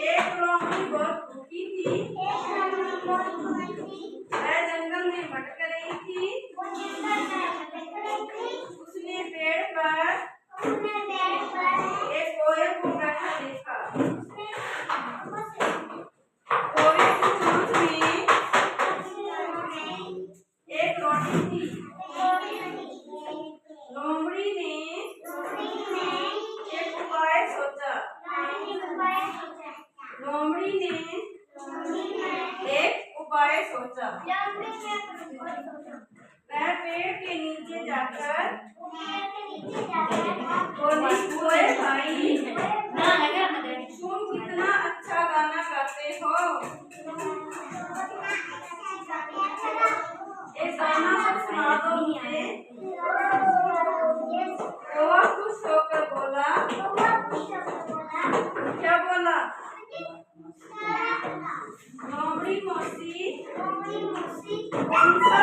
एक लोमड़ी बहुत भूखी थी। वह जंगल में भटक रही थी। उसने पेड़ पर एक कोयल को बैठा देखा। कोयल की चोंच में एक रोटी थी। लोमड़ी ने एक उपाय सोचा। लोमड़ी ने एक उपाय सोचा। वह पेड़ के नीचे जाकर बोली, ओए भाई, तुम कितना अच्छा गाना गाते हो। एक गाना तो सुना दो मुझे। कौवा खुश होकर बोला। क्या बोला? लोमड़ी मौसी कौन सा